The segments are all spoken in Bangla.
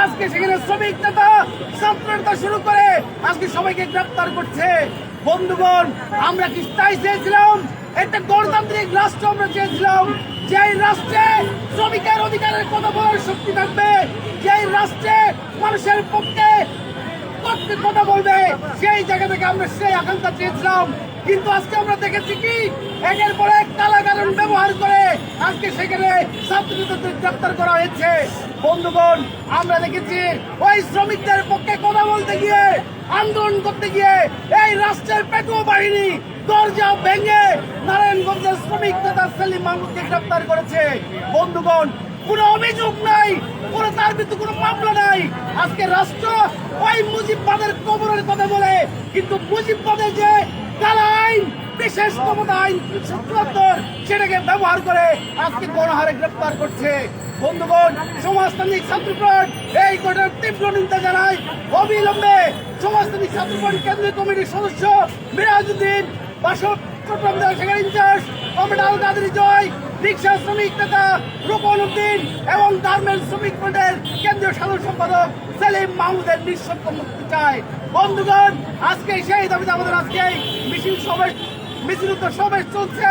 আজকে সেখানে শ্রমিক নেতা ছাত্র নেতা শুরু করে আজকে সবাইকে গ্রেপ্তার করছে। বন্ধুগণ, আমরা কি তাই চেয়েছিলাম? একটা গণতান্ত্রিক রাষ্ট্র আমরা চেয়েছিলাম, যে রাষ্ট্রে শ্রমিকের অধিকারের কথা বলার শক্তি থাকবে, যে রাষ্ট্রে মানুষের পক্ষে কথা বলবে, সেই জায়গা থেকে আমরা সেই আকাঙ্ক্ষা চেয়েছিলাম। কিন্তু আজকে আমরা দেখেছি কি একের পর এক কালাকানুন ব্যবহার করে আজকে সেখানে ছাত্রদের গ্রেপ্তার করা হয়েছে। বন্ধুগণ, আমরা দেখেছি ওই শ্রমিকদের পক্ষে কথা বলতে গিয়ে, আন্দোলন করতে গিয়ে এই রাষ্ট্রের পেটুয়া বাহিনী দরজা ভেঙে নারায়ণগঞ্জের শ্রমিক নেতা সেলিম মাহমুদকে গ্রেপ্তার করেছে। বন্ধুগণ, কোনো অভিযোগ নাই, তার বিরুদ্ধে কোনো মামলা নাই। আজকে রাষ্ট্র ওই মুজিববাদের কবরের কথা বলে, কিন্তু মুজিববাদের যে কালা আইন, বিশেষ ক্ষমতা আইন ৭৭ সেটাকে ব্যবহার করে আজকে গণহারে গ্রেপ্তার করছে। বন্ধুগণ, সমাজতান্ত্রিক ছাত্রফ্রন্ট এই ঘটনার তীব্র নিন্দা জানায়। অবিলম্বে সমাজতান্ত্রিক ছাত্রফ্রন্ট কেন্দ্রীয় কমিটির সদস্য মিরাজউদ্দিন, চট্টগ্রাম জেলা শাখার ইনচার্জ কমরেড আল কাদের জয়, রিকশা শ্রমিক নেতা রুকন উদ্দিন এবং গার্মেন্টস শ্রমিক ফ্রন্টের কেন্দ্রীয় সাধারণ সম্পাদক সেলিম মাহমুদের নিঃশর্ত মুক্তি চায়। বন্ধুগণ, আজকে সেই দাবিতে আমাদের আজকে মিছিল সমাবেশ চলছে।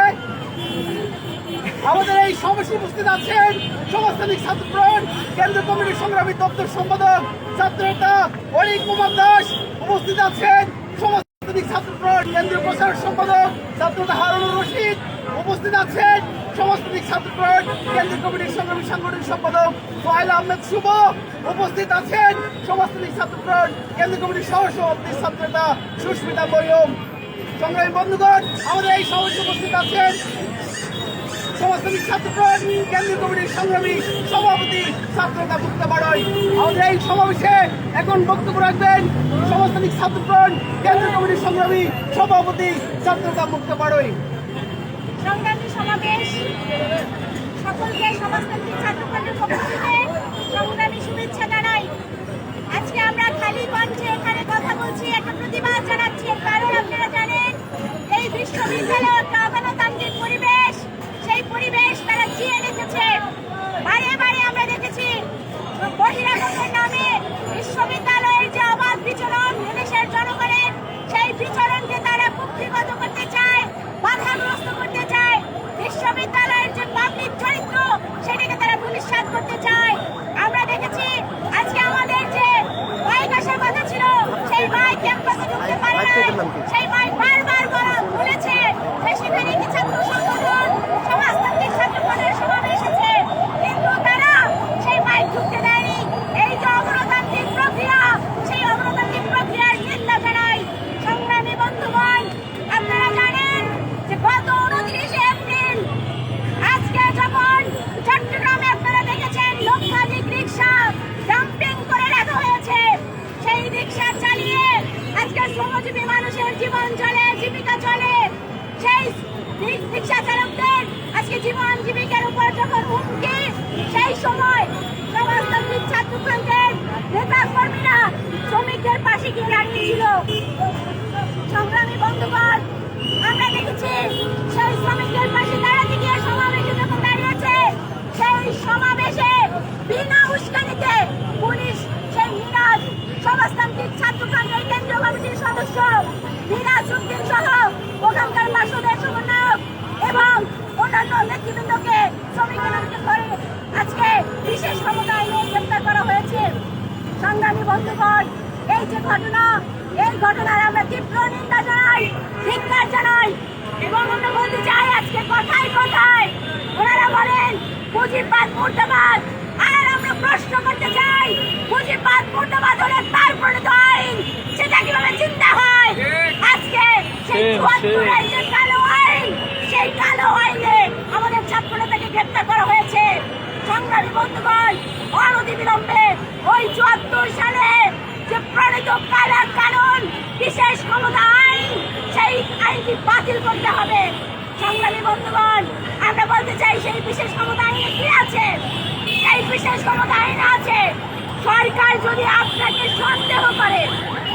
আমাদের এই সমাবেশে উপস্থিত আছেন সমাজতান্ত্রিক ছাত্রফ্রন্ট কেন্দ্রীয় কমিটির সংগ্রামী দপ্তর সম্পাদক ছাত্র নেতা অনিক কুমার দাস, উপস্থিত আছেন সমাজতান্ত্রিক ছাত্রফ্রন্ট কেন্দ্রীয় প্রচার সম্পাদক ছাত্র নেতা হারুনুর রশিদ, উপস্থিত আছেন সমাজতান্ত্রিক ছাত্রফ্রন্ট কেন্দ্রীয় কমিটির সংগ্রামী সাংগঠনিক সম্পাদক সোহেল আহমেদ শুভ, উপস্থিত আছেন সমাজতান্ত্রিক ছাত্রফ্রন্ট কেন্দ্রীয় কমিটির সহসভাপতি ছাত্র নেতা সুস্মিতা মরিয়ম। সংগ্রামী বন্ধুগণ, আমাদের এই সমাবেশে উপস্থিত আছেন সমাজতান্ত্রিক ছাত্রফ্রন্ট কেন্দ্রীয় কমিটির সংগ্রামী সভাপতি ছাত্র নেতা মুক্তা বাড়ই। আমাদের এই সমাবেশে এখন বক্তব্য রাখবেন সমাজতান্ত্রিক ছাত্রফ্রন্ট কেন্দ্রীয় কমিটির সংগ্রামী সভাপতি ছাত্র নেতা মুক্তা বাড়ই। সংগ্রামী সমাবেশ, সকলকে সমাজতান্ত্রিক ছাত্রফ্রন্টের পক্ষ থেকে সংগ্রামী শুভেচ্ছা জানাই। আজকে আমরা খালি কণ্ঠে এখানে কথা বলছি, একটা প্রতিবাদ জানাচ্ছি। কারণ আপনারা জানেন এই বিশ্ববিদ্যালয় একটা অগণতান্ত্রিক পরিবেশ, সেই পরিবেশ তারা জিয়ে রেখেছে। বারে বারে আমরা দেখেছি বহিরাগতের নামে বিশ্ববিদ্যালয়ের যে অবাধ বিচরণ, দেশের জনগণের সেই বিচরণকে তারা কুক্ষিগত করতে চায়, বাধাগ্রস্ত করতে চায়। বিশ্ববিদ্যালয়ের যে পাবলিক চরিত্র সেটাকে তারা ধূলিসাৎ করতে চায়। আমরা দেখেছি আজকে আমাদের যে মাইক আসার কথা ছিল, সেই মাইক ক্যাম্পাসে ঢুকতে পারে না, সেই মাইক বারবার বলেছে যে সেখানে কি ছাত্র সংগঠন সমাজতান্ত্রিক ছাত্রফ্রন্টের সমাবেশ আছে, কিন্তু তারা সেই মাইক ঢুকতে দেয়নি। এই যে অগণতান্ত্রিক প্রক্রিয়া, সেই অগণতান্ত্রিক প্রক্রিয়ার নিন্দা জানাই। সংগ্রামী বন্ধুগণ, আপনারা জানেন যে গত 29 এপ্রিল আজকে যখন চট্টগ্রামে আপনারা দেখেছেন লক্ষাধিক রিক্সা ডাম্পিং করে রাখা হয়েছে, সেই রিক্সা চালিয়ে আজকে শ্রমজীবী মানুষের জীবন চলে, জীবিকা চলে। সেই রিক্সা চালকদের আজকে জীবন জীবিকার উপর যখন হুমকি, সেই সময় সমাজতান্ত্রিক ছাত্রফ্রন্টের নেতা কর্মীরা শ্রমিকদের পাশে গিয়ে দাঁড়িয়েছিল। সংগ্রামী বন্ধুগণ, আমরা দেখেছি সেই শ্রমিকদের পাশে দাঁড়াতে গিয়ে সমাবেশে যখন দাঁড়িয়েছে, সেই সমাবেশে বিনা উস্কানিতে পুলিশ সেই মিরাজ সমাজতান্ত্রিক ছাত্রফ্রন্টের কেন্দ্রীয় কমিটির সদস্য মিরাজউদ্দিন সহ ওখানকার মাসুদের সমন্বয়ক এবং অন্যান্য নেতৃবৃন্দকে শ্রমিকদেরকে করে আজকে বিশেষ ক্ষমতা আইনে গ্রেপ্তার করা হয়েছে। সংগ্রামী বন্ধুগণ, এই যে ঘটনা, এই ঘটনার আমরা তীব্র নিন্দা জানাই, ধিক্কার জানাই এবং আমরা বলতে চাই আজকে কথায় কথায় ওনারা বলেন মুজিববাদ মুর্দাবাদ। আর আমরা প্রশ্ন করতে চাই, মুজিববাদ মুর্দাবাদ হলে তার প্রণীত আইন সেটা কিভাবে চিন্তা হয়? আজকে সেই ৭৪ যে কালো আইন, সেই কালো আইনে আমাদের ছাত্র নেতাকে গ্রেপ্তার করা হয়েছে। সংগ্রামী বন্ধুগণ, অনতিবিলম্বে ওই ৭৪ সালে যে প্রণীত কালা কানুন, বিশেষ ক্ষমতা আইন, সেই আইনটি বাতিল করতে হবে। সংগ্রামী বন্ধুগণ, আমরা বলতে চাই সেই বিশেষ ক্ষমতা আইনে কি আছে? সেই বিশেষ ক্ষমতা আইনে আছে সরকার যদি আপনাকে সন্দেহ করে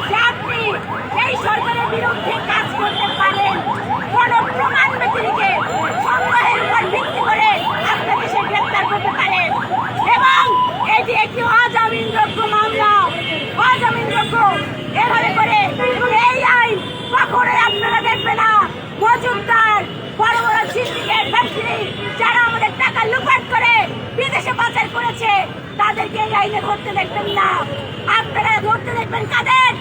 যে আপনি এই সরকারের বিরুদ্ধে কাজ করতে পারেন, কোন প্রমাণ ব্যতিরেকে সন্দেহের উপর ভিত্তি করে আপনাকে সে গ্রেপ্তার করতে পারে এবং এটি একটি অজামিন করেছে তাদেরকে এই আইনে ধরতে দেখবেন না। আপনারা ধরতে দেখবেন কাদের?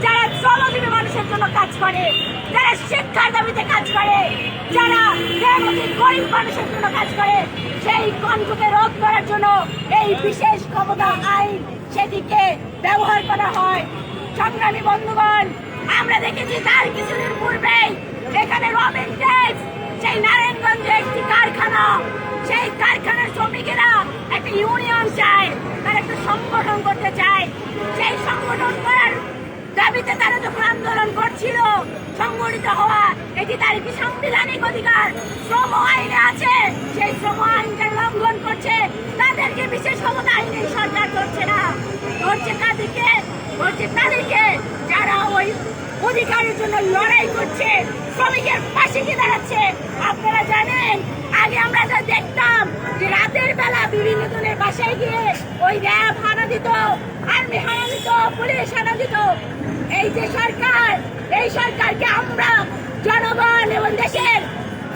যারা শ্রমজীবী মানুষের জন্য কাজ করে, যারা শিক্ষার দাবিতে কাজ করে, যারা গরিব মানুষের জন্য কাজ করে। সেই কণ্ঠকে রোধ করার জন্য এই বিশেষ ক্ষমতা আইন সেটিকে ব্যবহার করা হয়। সংগ্রামী বন্ধুগণ, আমরা দেখেছি তার কিছুদিন পূর্বেই এখানে রবিন টেক্স, সেই নারায়ণগঞ্জে একটি কারখানা, সেই কারখানার শ্রমিকেরা একটা ইউনিয়ন চায়, তারা একটা সংগঠন করতে চায়। সেই সংগঠন করার দাবিতে তারা যখন আন্দোলন করছিল, সংগঠিত হওয়া এটি তার একটি সাংবিধানিক অধিকার। শ্রম আইনে আছে, সেই শ্রম আইনকে লঙ্ঘন করছে, তাদেরকে বিশেষ ক্ষমতা আইনে সরকার করছে না। ধরছে কাদেরকে? ধরছে তাদেরকে যারা ওই অধিকারের জন্য লড়াই করছে, শ্রমিকের পাশে গিয়ে দাঁড়াচ্ছে। আপনারা জানেন, আগে আমরা যা দেখতাম যে রাতের বেলা বিভিন্ন জনের বাসায় গিয়ে ওই র্যাব হানা দিত, আর্মি হানা দিত, পুলিশ হানা দিত। এই যে সরকার, এই সরকারকে আমরা জনগণ এবং দেশের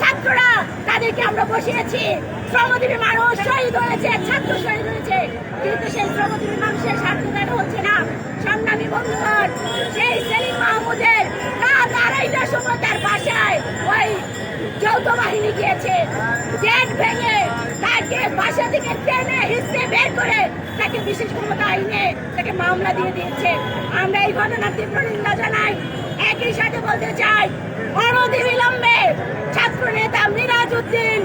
ছাত্ররা তাদেরকে আমরা বসিয়েছি। শ্রমজীবী মানুষ শহীদ হয়েছে, ছাত্র শহীদ হয়েছে, কিন্তু সেই শ্রমজীবী মানুষের স্বার্থ দেওয়া হচ্ছে না। সংগ্রামী বন্ধুগণ, সেই সেলিম মাহমুদের রাত 2:30টার সময় তার বাসায় ওই যৌথ বাহিনী গিয়েছে, গেট ভেঙে তাকে বাসা থেকে টেনে হিসেবে বের করে তাকে বিশেষ ক্ষমতা আইনে তাকে মামলা দিয়ে দিয়েছে। আমরা এই ঘটনার তীব্র নিন্দা জানাই। একই সাথে বলতে চাই, অনতিবিলম্বে ছাত্র নেতা মিরাজ উদ্দিন,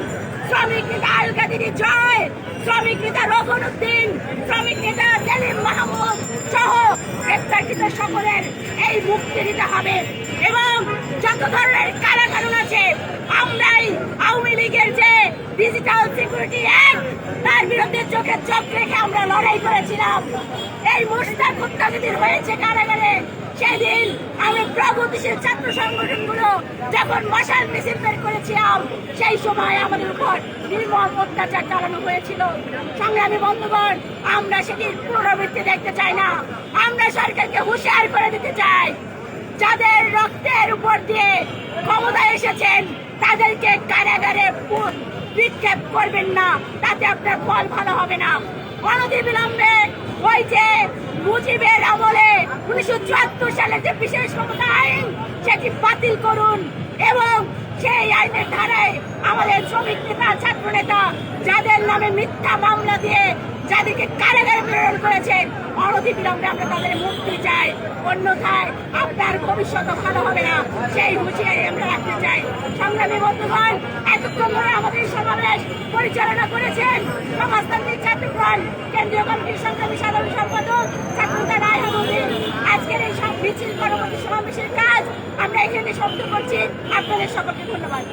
শ্রমিক নেতা আল কাদিরি জয়, শ্রমিক নেতা রোকন উদ্দিন, শ্রমিক নেতা সেলিম মাহমুদ সহ গ্রেপ্তারকৃত সকলের এই মুক্তি দিতে হবে। এবং যত ধরনের কারাকানুন আছে, আমরাই আওয়ামী লীগের যে ডিজিটাল সিকিউরিটি অ্যাক্ট, তার বিরুদ্ধে চোখে চোখ রেখে আমরা লড়াই করেছিলাম। এই মুশতাক হত্যা যেদিন হয়েছে কারাগারে, সেদিন আমরা প্রগতিশীল ছাত্র সংগঠনগুলো যখন মশাল মিছিল বের করেছিলাম, সেই সময় আমাদের উপর নির্মম অত্যাচার চালানো হয়েছিল। সংগ্রামী বন্ধুগণ, আমরা সেটির পুনরাবৃত্তি দেখতে চাই না। আমরা সরকারকে হুঁশিয়ার করে দিতে চাই, যাদের রক্তের উপর দিয়ে ক্ষমতায় এসেছেন তাদেরকে কারাগারে বিক্ষেপ করবেন না, তাতে আপনার ফল ভালো হবে না। অনতিবিলম্বে ওই যে মুজিবের আমলে 1974 সালে যে বিশেষ ক্ষমতা আইন, সেটি বাতিল করুন এবং সেই আইনের ধারায় আমাদের শ্রমিক নেতা, ছাত্র নেতা যাদের নামে মিথ্যা মামলা দিয়ে যাদেরকে কারাগারে প্রেরণ করেছে, অনতিবিলম্বে আমরা তাদের মুক্তি চাই। অন্যথায় আপনার ভবিষ্যৎ ভালো হবে না, সেই হুঁশিয়ারি আমরা রাখতে চাই। সংগ্রামী বন্ধুগণ, এতক্ষণ ধরে আমাদের সমাবেশ পরিচালনা করেছেন সমাজতান্ত্রিক ছাত্রফ্রন্ট কেন্দ্রীয় কমিটির সংগ্রামী সাধারণ সম্পাদক ছাত্রনেতা রায়হান উদ্দিন। আজকের এই সব মিছিল পরবর্তী সমাবেশের কাজ আমরা এখানে শব্দ করছি। আপনাদের সকলকে ধন্যবাদ।